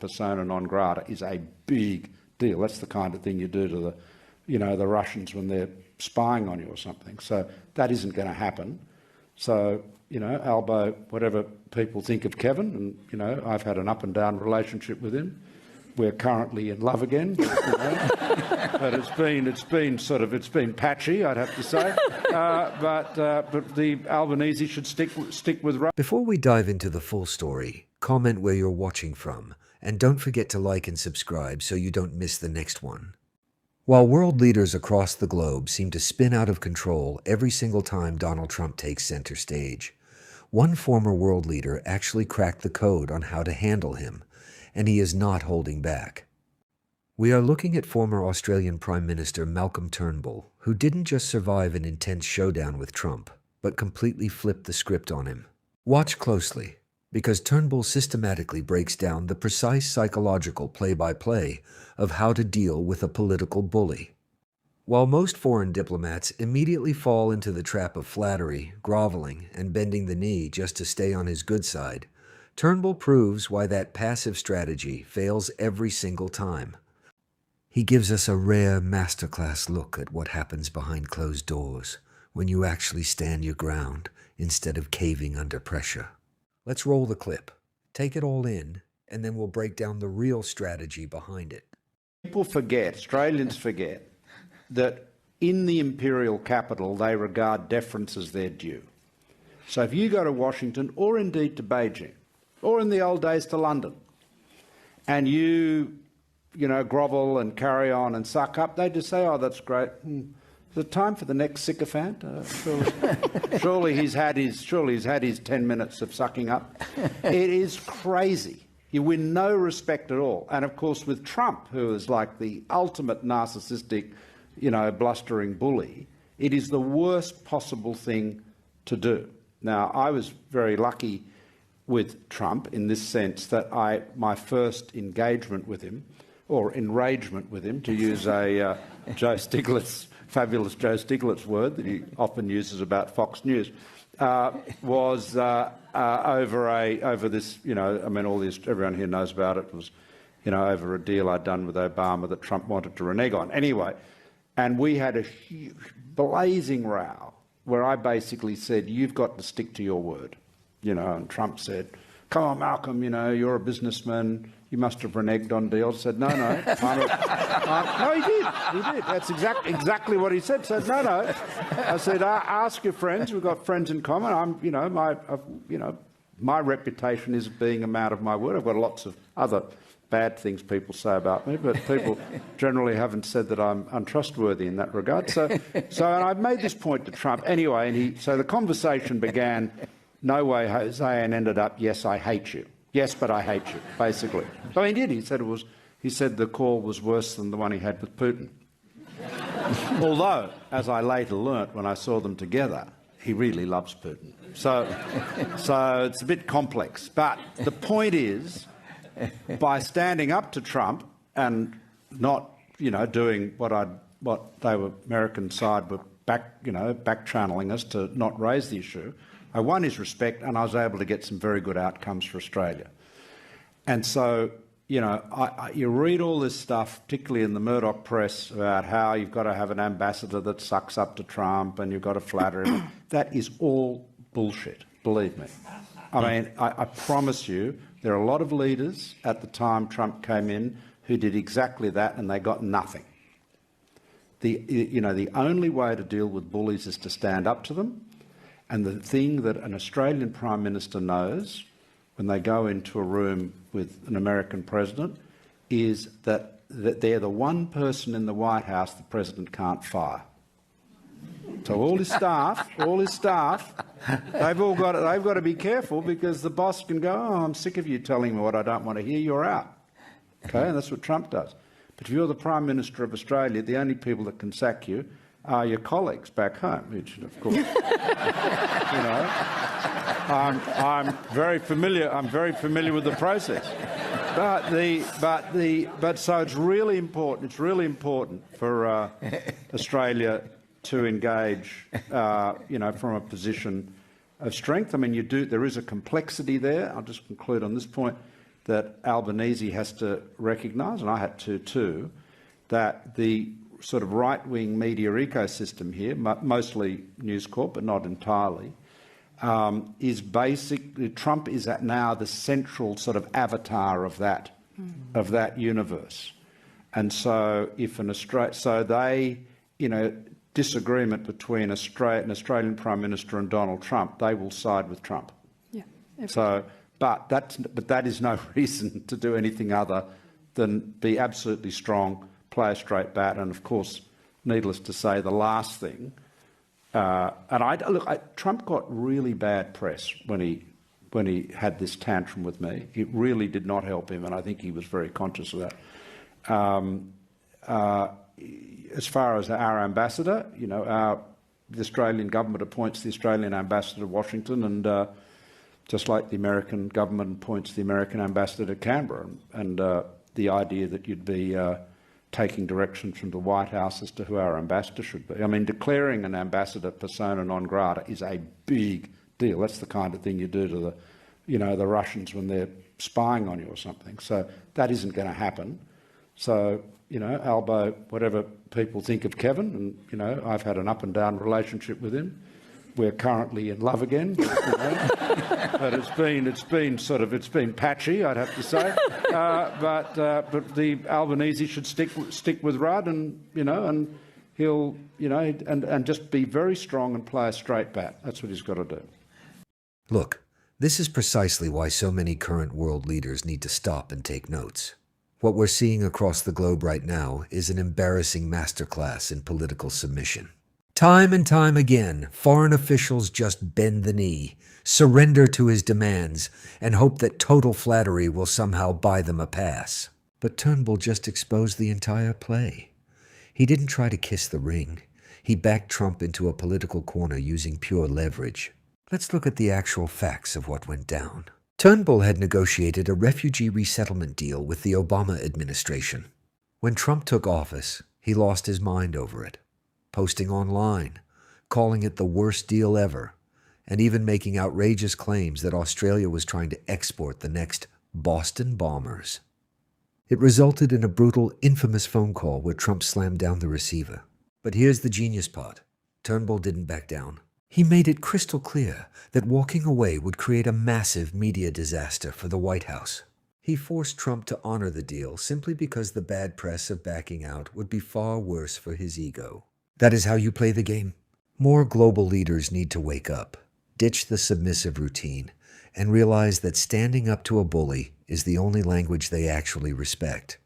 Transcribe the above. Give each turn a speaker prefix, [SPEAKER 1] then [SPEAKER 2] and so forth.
[SPEAKER 1] persona non grata is a big deal. That's the kind of thing you do to the, the Russians when they're spying on you or something. So that isn't going to happen. So, Albo, whatever people think of Kevin, and, I've had an up and down relationship with him. We're currently in love again, but it's been patchy, I'd have to say. But the Albanese should stick with.
[SPEAKER 2] Before we dive into the full story, comment where you're watching from, and don't forget to like and subscribe so you don't miss the next one. While world leaders across the globe seem to spin out of control every single time Donald Trump takes center stage, one former world leader actually cracked the code on how to handle him, and he is not holding back. We are looking at former Australian Prime Minister Malcolm Turnbull, who didn't just survive an intense showdown with Trump, but completely flipped the script on him. Watch closely, because Turnbull systematically breaks down the precise psychological play-by-play of how to deal with a political bully. While most foreign diplomats immediately fall into the trap of flattery, groveling, and bending the knee just to stay on his good side, Turnbull proves why that passive strategy fails every single time. He gives us a rare masterclass look at what happens behind closed doors when you actually stand your ground instead of caving under pressure. Let's roll the clip, take it all in, and then we'll break down the real strategy behind it.
[SPEAKER 1] People forget, Australians forget, that in the imperial capital they regard deference as their due. So if you go to Washington, or indeed to Beijing, or in the old days to London, and you grovel and carry on and suck up, they just say, oh, that's great. Is it time for the next sycophant? Surely he's had his 10 minutes of sucking up. It is crazy. You win no respect at all. And of course with Trump, who is like the ultimate narcissistic, blustering bully, it is the worst possible thing to do. Now, I was very lucky with Trump in this sense that my first engagement with him, or enragement with him, to use a fabulous Joe Stiglitz word that he often uses about Fox News, was over this, all this, everyone here knows about it, was, over a deal I'd done with Obama that Trump wanted to renege on. Anyway, and we had a huge, blazing row where I basically said, you've got to stick to your word. And Trump said, come on, Malcolm, you're a businessman, you must have reneged on deals. I said, no. No, he did. That's exactly what he said. Said, no. I said, ask your friends. We've got friends in common. My reputation is being a man of my word. I've got lots of other bad things people say about me, but people generally haven't said that I'm untrustworthy in that regard. So and I've made this point to Trump anyway, and so the conversation began, no way, Jose, and ended up, yes, I hate you. Yes, but I hate you, basically. So he did. He said the call was worse than the one he had with Putin. Although, as I later learnt when I saw them together, he really loves Putin. So it's a bit complex. But the point is, by standing up to Trump and not, doing what they were, American side were back channeling us to not raise the issue, I won his respect, and I was able to get some very good outcomes for Australia. And so, you read all this stuff, particularly in the Murdoch press, about how you've got to have an ambassador that sucks up to Trump and you've got to flatter him. That is all bullshit, believe me. I mean, I promise you, there are a lot of leaders at the time Trump came in who did exactly that, and they got nothing. The only way to deal with bullies is to stand up to them. And the thing that an Australian Prime Minister knows when they go into a room with an American president is that they're the one person in the White House the president can't fire. So all his staff, they've got to be careful, because the boss can go, oh, I'm sick of you telling me what I don't want to hear, you're out. Okay, and that's what Trump does. But if you're the Prime Minister of Australia, the only people that can sack you are your colleagues back home, which, of course, I'm very familiar with the process. But so it's really important. It's really important for Australia to engage, from a position of strength. I mean, there is a complexity there. I'll just conclude on this point. that Albanese has to recognise, and I had to too, that the sort of right-wing media ecosystem here, mostly News Corp but not entirely, is basically, Trump is now the central sort of avatar of that universe. And so if disagreement between an Australian Prime Minister and Donald Trump, they will side with Trump.
[SPEAKER 3] Yeah.
[SPEAKER 1] But that is no reason to do anything other than be absolutely strong, play a straight bat, and of course, needless to say, the last thing. Trump got really bad press when he had this tantrum with me. It really did not help him, and I think he was very conscious of that. As far as our ambassador, the Australian government appoints the Australian ambassador to Washington, and just like the American government appoints the American ambassador to Canberra, and the idea that you'd be taking directions from the White House as to who our ambassador should be. I mean, declaring an ambassador persona non grata is a big deal. That's the kind of thing you do to the Russians when they're spying on you or something. So that isn't going to happen. So, Albo, whatever people think of Kevin, and, I've had an up and down relationship with him. We're currently in love again, but it's been patchy, I'd have to say. But the Albanese should stick with Rudd, and and he'll and just be very strong and play a straight bat. That's what he's got to do.
[SPEAKER 2] Look, this is precisely why so many current world leaders need to stop and take notes. What we're seeing across the globe right now is an embarrassing masterclass in political submission. Time and time again, foreign officials just bend the knee, surrender to his demands, and hope that total flattery will somehow buy them a pass. But Turnbull just exposed the entire play. He didn't try to kiss the ring. He backed Trump into a political corner using pure leverage. Let's look at the actual facts of what went down. Turnbull had negotiated a refugee resettlement deal with the Obama administration. When Trump took office, he lost his mind over it, posting online, calling it the worst deal ever, and even making outrageous claims that Australia was trying to export the next Boston bombers. It resulted in a brutal, infamous phone call where Trump slammed down the receiver. But here's the genius part. Turnbull didn't back down. He made it crystal clear that walking away would create a massive media disaster for the White House. He forced Trump to honor the deal simply because the bad press of backing out would be far worse for his ego. That is how you play the game. More global leaders need to wake up, ditch the submissive routine, and realize that standing up to a bully is the only language they actually respect.